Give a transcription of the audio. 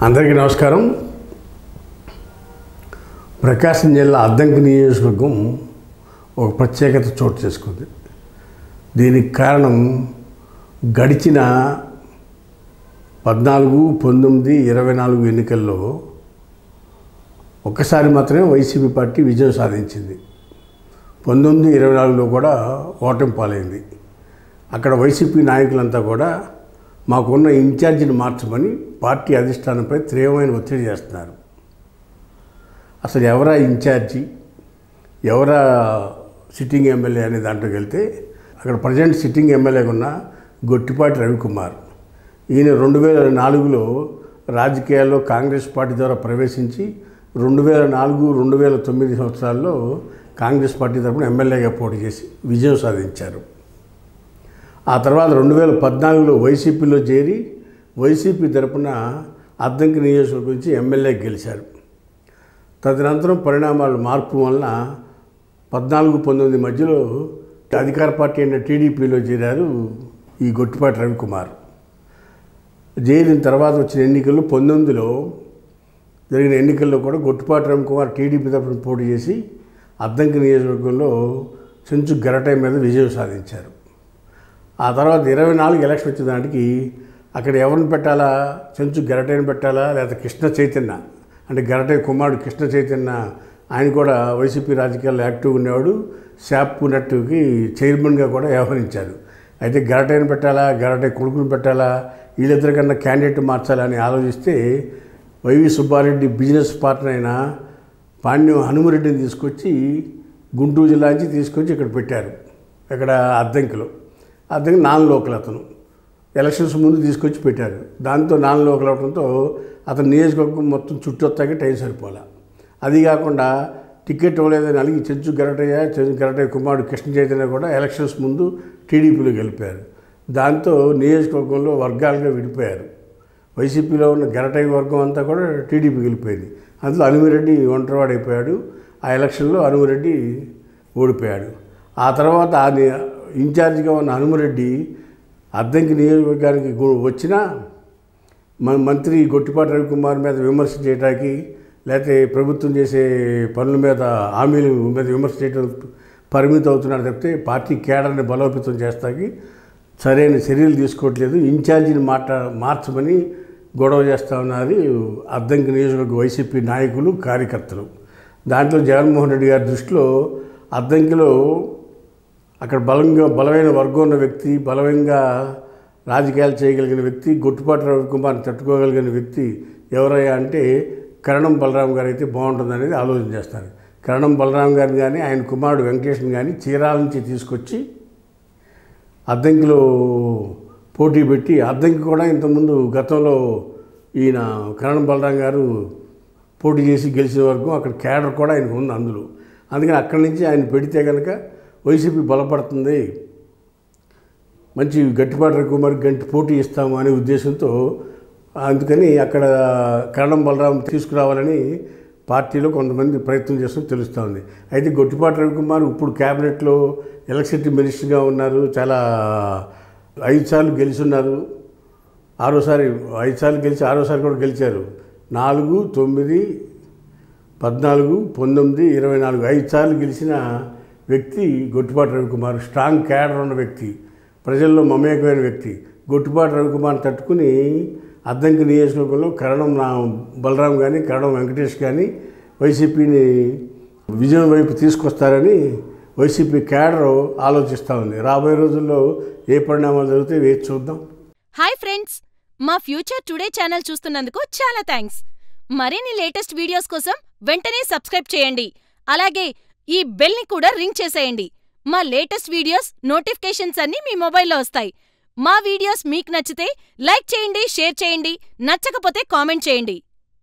అందరికీ నమస్కారం. ప్రకాశం జిల్లా అద్దంకి నియోజకవర్గం ఒక ప్రత్యేకత చోటు చేసుకుంది. దీనికి కారణం గడిచిన 14, 19, 24 ఎన్నికల్లో ఒక్కసారి మాత్రమే వైసీపీ పార్టీ విజయం సాధించింది. 19, 24లో కూడా ఓటమి పాలైంది. అక్కడ వైసీపీ నాయకులంతా కూడా మాకున్న ఇన్ఛార్జిని మార్చమని పార్టీ అధిష్టానంపై తీవ్రమైన ఒత్తిడి చేస్తున్నారు. అసలు ఎవరా ఇన్ఛార్జి, ఎవరా సిట్టింగ్ ఎమ్మెల్యే అనే దాంట్లోకి వెళ్తే అక్కడ ప్రజెంట్ సిట్టింగ్ ఎమ్మెల్యేగా ఉన్న గొట్టిపాటి రవికుమార్. ఈయన 2004లో రాజకీయాల్లో కాంగ్రెస్ పార్టీ ద్వారా ప్రవేశించి 2004, 2009 సంవత్సరాల్లో కాంగ్రెస్ పార్టీ తరఫున ఎమ్మెల్యేగా పోటీ చేసి విజయం సాధించారు. ఆ తర్వాత 2014లో వైసీపీలో చేరి వైసీపీ తరఫున అద్దంకి నియోజకవర్గం నుంచి ఎమ్మెల్యే గెలిచారు. తదనంతరం పరిణామాలు మార్పు వలన 14, 19 మధ్యలో అధికార పార్టీ అయిన టీడీపీలో చేరారు ఈ గొట్టిపాటి రవికుమార్. చేరిన తర్వాత వచ్చిన ఎన్నికల్లో 19లో జరిగిన ఎన్నికల్లో కూడా గొట్టిపాటి రవికుమార్ టీడీపీ తరఫున పోటీ చేసి అద్దంకి నియోజకవర్గంలో చెంచు గరటై మీద విజయం సాధించారు. ఆ తర్వాత 24 ఎలక్షన్ వచ్చేదానికి అక్కడ ఎవరిని పెట్టాలా, చెంచు గరటైని పెట్టాలా లేదా కృష్ణ చైతన్య అంటే గరటై కుమారుడు కృష్ణ చైతన్య, ఆయన కూడా వైసీపీ రాజకీయాల్లో యాక్టివ్గా ఉండేవాడు. శాప్ నెట్కి చైర్మన్గా కూడా వ్యవహరించారు. అయితే గరటైని పెట్టాలా, గరటై కొడుకుని పెట్టాలా, వీళ్ళిద్దరి కన్నా క్యాండిడేట్ మార్చాలని ఆలోచిస్తే వైవి సుబ్బారెడ్డి బిజినెస్ పార్ట్నర్ అయిన పాండ్యం హనుమరెడ్డిని తీసుకొచ్చి గుంటూరు జిల్లా నుంచి తీసుకొచ్చి ఇక్కడ పెట్టారు. ఇక్కడ అద్దంకిలో నాన్ లోకల్ అతను ఎలక్షన్స్ ముందు తీసుకొచ్చి పెట్టారు. దాంతో నాన్ లోకల్ అవడంతో అతను నియోజకవర్గం మొత్తం చుట్టొత్తాకి టైం సరిపోలే. అది కాకుండా టికెట్ ఇవ్వలేదని అలిగి చెంచు గరటయ్య కుమారుడు కృష్ణ చైతన్య కూడా ఎలక్షన్స్ ముందు టీడీపీలో గెలిపారు. దాంతో నియోజకవర్గంలో వర్గాలుగా విడిపోయారు. వైసీపీలో ఉన్న గరటయ్య వర్గం అంతా కూడా టీడీపీ గెలిపోయింది. అందులో హనుమరెడ్డి ఒంటరివాడైపోయాడు. ఆ ఎలక్షన్లో హనుమరెడ్డి ఓడిపోయాడు. ఆ తర్వాత ఇన్ఛార్జిగా ఉన్న హనుమరెడ్డి అద్దంకి నియోజకవర్గానికి వచ్చినా మంత్రి గొట్టిపాటి రవికుమార్ మీద విమర్శ చేయడానికి, లేకపోతే ప్రభుత్వం చేసే పనుల మీద హామీల మీద విమర్శ చేయడం పరిమితం అవుతున్నాడు తప్పితే పార్టీ కేడర్ని బలోపేతం చేస్తాకి సరైన చర్యలు తీసుకోవట్లేదు. ఇన్ఛార్జిని మార్చమని గొడవ చేస్తూ ఉన్నారు అద్దంకి నియోజకవర్గ వైసీపీ నాయకులు, కార్యకర్తలు. దాంట్లో జగన్మోహన్ రెడ్డి గారి దృష్టిలో అద్దంకిలో అక్కడ బలమైన వర్గం ఉన్న వ్యక్తి, బలంగా రాజకీయాలు చేయగలిగిన వ్యక్తి, గొట్టిపాటి రవికుమార్ని తట్టుకోగలిగిన వ్యక్తి ఎవరయ్యా అంటే కరణం బలరాం గారు అయితే బాగుంటుందనేది ఆలోచన చేస్తారు. కరణం బలరాం గారిని కానీ ఆయన కుమారుడు వెంకటేష్ని కానీ చీరాల నుంచి తీసుకొచ్చి అద్దంకిలో పోటీ పెట్టి, అద్దంకి కూడా ఇంతకుముందు గతంలో ఈయన కరణం బలరాం గారు పోటీ చేసి గెలిచిన వరకు అక్కడ క్యాడర్ కూడా ఆయనకు ఉంది అందులో. అందుకని అక్కడి నుంచి ఆయన పెడితే కనుక వైసీపీ బలపడుతుంది, మంచి గట్టిపాటి రవికుమార్ గంటి పోటీ ఇస్తాము అనే ఉద్దేశంతో అందుకని అక్కడ కరణం బలరాం తీసుకురావాలని పార్టీలో కొంతమంది ప్రయత్నం చేస్తున్నట్టు తెలుస్తోంది. అయితే గొట్టిపాటి రవికుమార్ ఇప్పుడు క్యాబినెట్లో ఎలక్ట్రిసిటీ మినిస్టర్గా ఉన్నారు. చాలా 5 సార్లు గెలిచున్నారు. 5 సార్లు గెలిచి 6సారి కూడా గెలిచారు. 4, 9, 14, 19, 24 5 సార్లు గెలిచిన వ్యక్తి గొట్టిపాటి రవికుమార్. స్ట్రాంగ్ క్యాడర్ ఉన్న వ్యక్తి, ప్రజల్లో మమేకమైన వ్యక్తి. గొట్టిపాటి రవికుమార్ని తట్టుకుని అద్దంకి నియోజకవర్గంలో కరణం బలరాం కానీ కరణం వెంకటేష్ కానీ వైసీపీని విజయం వైపు తీసుకొస్తారని వైసీపీ క్యాడర్ ఆలోచిస్తూ ఉంది. రాబోయే రోజుల్లో ఏ పరిణామాలు జరిగితే వేచి చూద్దాం. హాయ్ ఫ్రెండ్స్, మా ఫ్యూచర్ టుడే ఛానల్ చూస్తున్నందుకు చాలా థ్యాంక్స్. మరిన్ని లేటెస్ట్ వీడియోస్ కోసం వెంటనే సబ్స్క్రైబ్ చేయండి. అలాగే ఈ బెల్ ని కూడా రింగ్ చేసేయండి. మా లేటెస్ట్ వీడియోస్ నోటిఫికేషన్స్ అన్నీ మీ మొబైల్లో వస్తాయి. మా వీడియోస్ మీకు నచ్చితే లైక్ చేయండి, షేర్ చేయండి, నచ్చకపోతే కామెంట్ చేయండి.